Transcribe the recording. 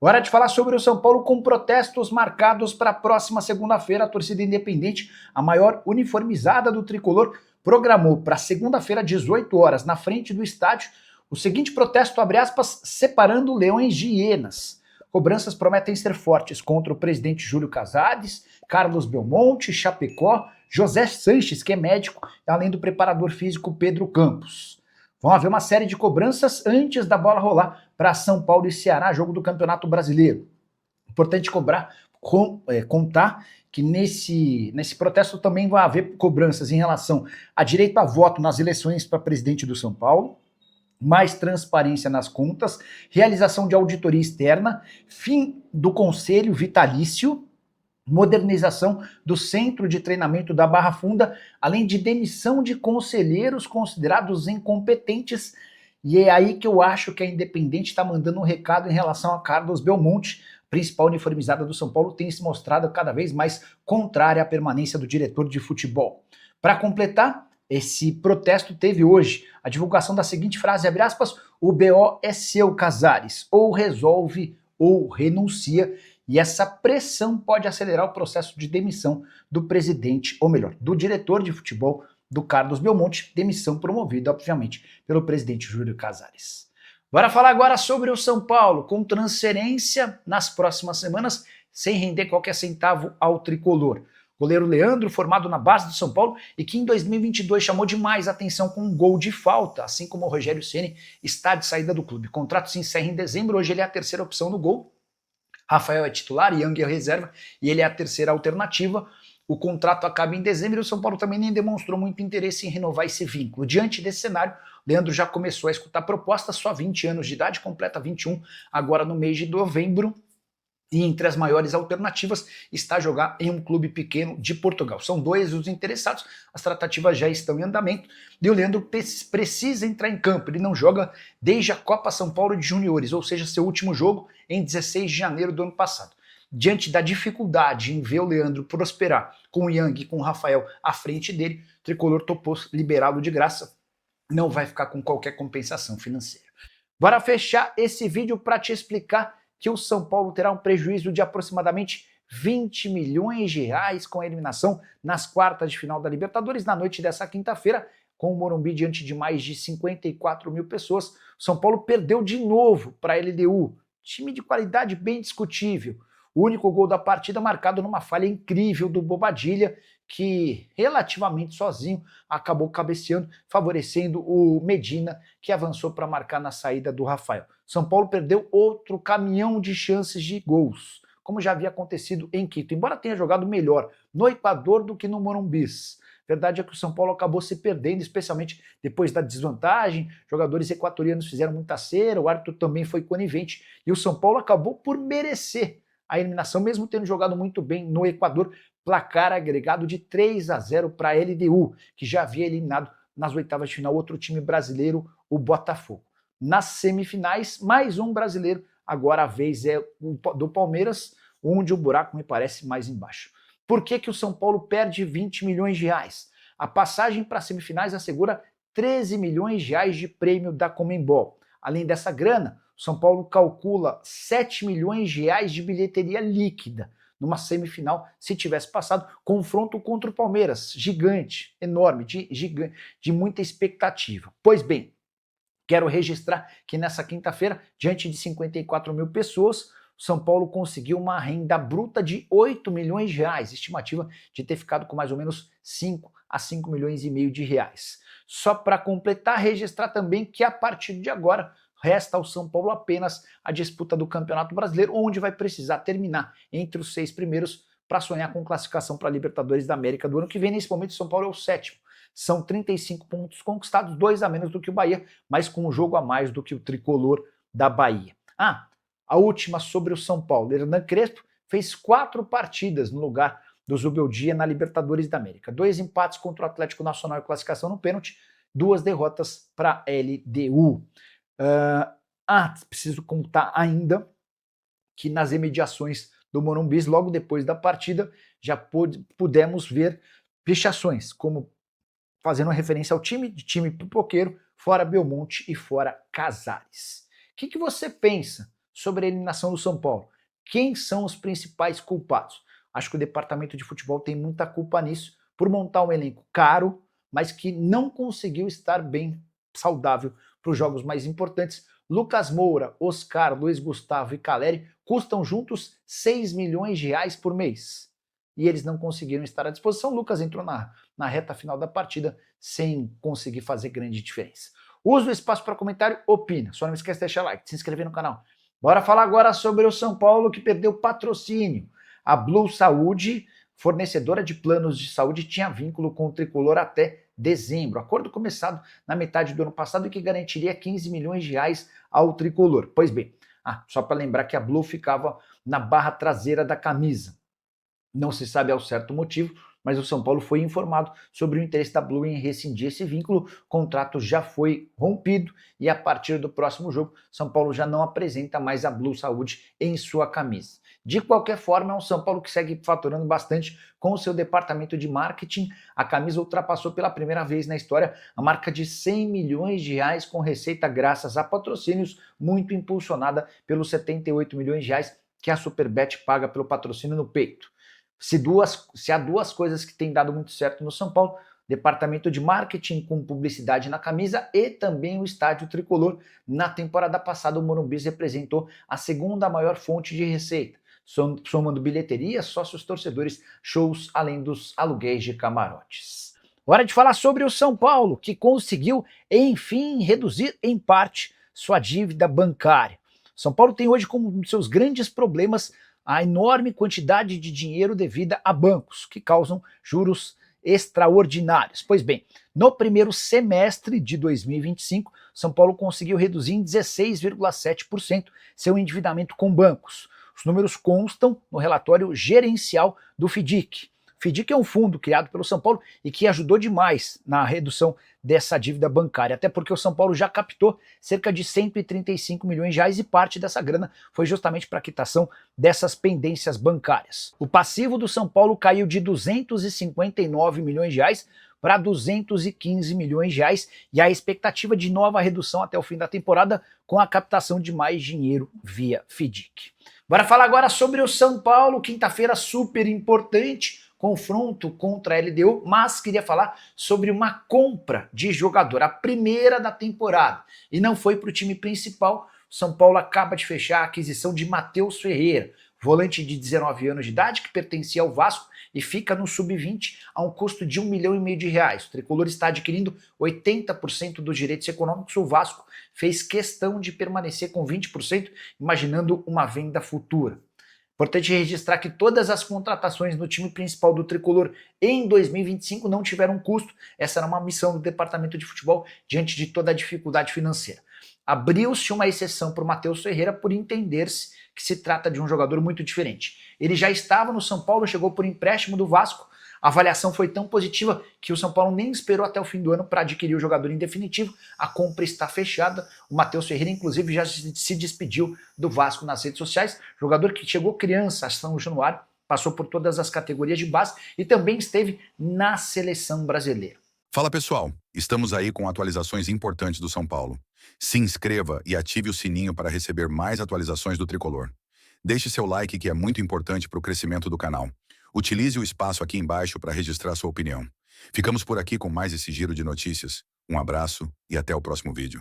Hora de falar sobre o São Paulo com protestos marcados para a próxima segunda-feira. A torcida independente, a maior uniformizada do tricolor, programou para segunda-feira, 18 horas, na frente do estádio, o seguinte protesto, abre aspas, separando leões de hienas. Cobranças prometem ser fortes contra o presidente Júlio Casares, Carlos Belmonte, Chapecó, José Sanches, que é médico, além do preparador físico Pedro Campos. Vão haver uma série de cobranças antes da bola rolar para São Paulo e Ceará, jogo do Campeonato Brasileiro. Importante contar que nesse protesto também vai haver cobranças em relação a direito a voto nas eleições para presidente do São Paulo, mais transparência nas contas, realização de auditoria externa, fim do conselho vitalício, modernização do centro de treinamento da Barra Funda, além de demissão de conselheiros considerados incompetentes. E é aí que eu acho que a Independente está mandando um recado em relação a Carlos Belmonte, principal uniformizada do São Paulo, tem se mostrado cada vez mais contrária à permanência do diretor de futebol. Para completar, esse protesto teve hoje a divulgação da seguinte frase, abre aspas, o BO é seu, Casares, ou resolve ou renuncia, e essa pressão pode acelerar o processo de demissão do presidente, ou melhor, do diretor de futebol do Carlos Belmonte, demissão promovida, obviamente, pelo presidente Júlio Casares. Bora falar agora sobre o São Paulo, com transferência nas próximas semanas, sem render qualquer centavo ao tricolor. Goleiro Leandro, formado na base do São Paulo e que em 2022 chamou demais atenção com um gol de falta, assim como o Rogério Ceni está de saída do clube. O contrato se encerra em dezembro, hoje ele é a terceira opção no gol. Rafael é titular, Yang é reserva e ele é a terceira alternativa. O contrato acaba em dezembro e o São Paulo também nem demonstrou muito interesse em renovar esse vínculo. Diante desse cenário, Leandro já começou a escutar propostas, só 20 anos de idade, completa 21 agora no mês de novembro. E entre as maiores alternativas está jogar em um clube pequeno de Portugal. São dois os interessados, as tratativas já estão em andamento e o Leandro precisa entrar em campo. Ele não joga desde a Copa São Paulo de Juniores, ou seja, seu último jogo em 16 de janeiro do ano passado. Diante da dificuldade em ver o Leandro prosperar com o Yang e com o Rafael à frente dele, o tricolor topou liberá-lo de graça, não vai ficar com qualquer compensação financeira. Bora fechar esse vídeo para te explicar que o São Paulo terá um prejuízo de aproximadamente 20 milhões de reais com a eliminação nas quartas de final da Libertadores na noite dessa quinta-feira, com o Morumbi diante de mais de 54 mil pessoas. O São Paulo perdeu de novo para a LDU, time de qualidade bem discutível. O único gol da partida marcado numa falha incrível do Bobadilla, que relativamente sozinho acabou cabeceando, favorecendo o Medina, que avançou para marcar na saída do Rafael. São Paulo perdeu outro caminhão de chances de gols, como já havia acontecido em Quito, embora tenha jogado melhor no Equador do que no Morumbi. Verdade é que o São Paulo acabou se perdendo, especialmente depois da desvantagem, jogadores equatorianos fizeram muita cera, o árbitro também foi conivente, e o São Paulo acabou por merecer a eliminação, mesmo tendo jogado muito bem no Equador, placar agregado de 3-0 para a LDU, que já havia eliminado nas oitavas de final outro time brasileiro, o Botafogo. Nas semifinais, mais um brasileiro, agora a vez é do Palmeiras, onde o buraco me parece mais embaixo. Por que que o São Paulo perde 20 milhões de reais? A passagem para as semifinais assegura 13 milhões de reais de prêmio da Conmebol. Além dessa grana, o São Paulo calcula 7 milhões de reais de bilheteria líquida numa semifinal, se tivesse passado, confronto contra o Palmeiras, gigante, enorme, de muita expectativa. Pois bem, quero registrar que nessa quinta-feira, diante de 54 mil pessoas, o São Paulo conseguiu uma renda bruta de 8 milhões de reais, estimativa de ter ficado com mais ou menos 5 a 5 milhões e meio de reais. Só para completar, registrar também que a partir de agora, resta ao São Paulo apenas a disputa do Campeonato Brasileiro, onde vai precisar terminar entre os 6 primeiros para sonhar com classificação para a Libertadores da América do ano que vem. Nesse momento, o São Paulo é o sétimo. São 35 pontos conquistados, 2 a menos do que o Bahia, mas com um jogo a mais do que o tricolor da Bahia. A última sobre o São Paulo. Hernan Crespo fez 4 partidas no lugar do Zubeldia na Libertadores da América. 2 empates contra o Atlético Nacional e classificação no pênalti, 2 derrotas para a LDU. Preciso contar ainda que nas imediações do Morumbi, logo depois da partida, já pudemos ver pichações, como fazendo referência ao time pipoqueiro, fora Belmonte e fora Casares. O que você pensa sobre a eliminação do São Paulo. Quem são os principais culpados? Acho que o departamento de futebol tem muita culpa nisso, por montar um elenco caro, mas que não conseguiu estar bem saudável para os jogos mais importantes. Lucas Moura, Oscar, Luiz Gustavo e Caleri custam juntos 6 milhões de reais por mês. E eles não conseguiram estar à disposição. O Lucas entrou na reta final da partida sem conseguir fazer grande diferença. Usa o espaço para comentário, opina. Só não esquece de deixar like, de se inscrever no canal. Bora falar agora sobre o São Paulo, que perdeu patrocínio. A Blue Saúde, fornecedora de planos de saúde, tinha vínculo com o Tricolor até dezembro. Acordo começado na metade do ano passado e que garantiria 15 milhões de reais ao Tricolor. Pois bem, só para lembrar que a Blue ficava na barra traseira da camisa. Não se sabe ao certo motivo, mas o São Paulo foi informado sobre o interesse da Blue em rescindir esse vínculo. O contrato já foi rompido e a partir do próximo jogo, São Paulo já não apresenta mais a Blue Saúde em sua camisa. De qualquer forma, é um São Paulo que segue faturando bastante com o seu departamento de marketing. A camisa ultrapassou pela primeira vez na história a marca de 100 milhões de reais com receita graças a patrocínios, muito impulsionada pelos 78 milhões de reais que a Superbet paga pelo patrocínio no peito. Se há duas coisas que têm dado muito certo no São Paulo, departamento de marketing com publicidade na camisa e também o estádio tricolor. Na temporada passada, o Morumbi representou a segunda maior fonte de receita, somando bilheteria, sócios torcedores, shows, além dos aluguéis de camarotes. Hora de falar sobre o São Paulo, que conseguiu, enfim, reduzir em parte sua dívida bancária. São Paulo tem hoje como um dos seus grandes problemas a enorme quantidade de dinheiro devida a bancos, que causam juros extraordinários. Pois bem, no primeiro semestre de 2025, São Paulo conseguiu reduzir em 16,7% seu endividamento com bancos. Os números constam no relatório gerencial do FIDIC. O FIDIC é um fundo criado pelo São Paulo e que ajudou demais na redução dessa dívida bancária, até porque o São Paulo já captou cerca de 135 milhões de reais e parte dessa grana foi justamente para a quitação dessas pendências bancárias. O passivo do São Paulo caiu de 259 milhões de reais para 215 milhões de reais e a expectativa de nova redução até o fim da temporada com a captação de mais dinheiro via FIDIC. Bora falar agora sobre o São Paulo, quinta-feira super importante, confronto contra a LDU, mas queria falar sobre uma compra de jogador, a primeira da temporada, e não foi para o time principal. O São Paulo acaba de fechar a aquisição de Matheus Ferreira, volante de 19 anos de idade que pertencia ao Vasco e fica no sub-20 a um custo de 1,5 milhão de reais. O Tricolor está adquirindo 80% dos direitos econômicos, o Vasco fez questão de permanecer com 20%, imaginando uma venda futura. Importante registrar que todas as contratações no time principal do Tricolor em 2025 não tiveram custo. Essa era uma missão do departamento de futebol diante de toda a dificuldade financeira. Abriu-se uma exceção para o Matheus Ferreira por entender-se que se trata de um jogador muito diferente. Ele já estava no São Paulo, chegou por empréstimo do Vasco. A avaliação foi tão positiva que o São Paulo nem esperou até o fim do ano para adquirir o jogador em definitivo. A compra está fechada. O Matheus Ferreira, inclusive, já se despediu do Vasco nas redes sociais. Jogador que chegou criança a São Januário, passou por todas as categorias de base e também esteve na seleção brasileira. Fala pessoal, estamos aí com atualizações importantes do São Paulo. Se inscreva e ative o sininho para receber mais atualizações do Tricolor. Deixe seu like que é muito importante para o crescimento do canal. Utilize o espaço aqui embaixo para registrar sua opinião. Ficamos por aqui com mais esse giro de notícias. Um abraço e até o próximo vídeo.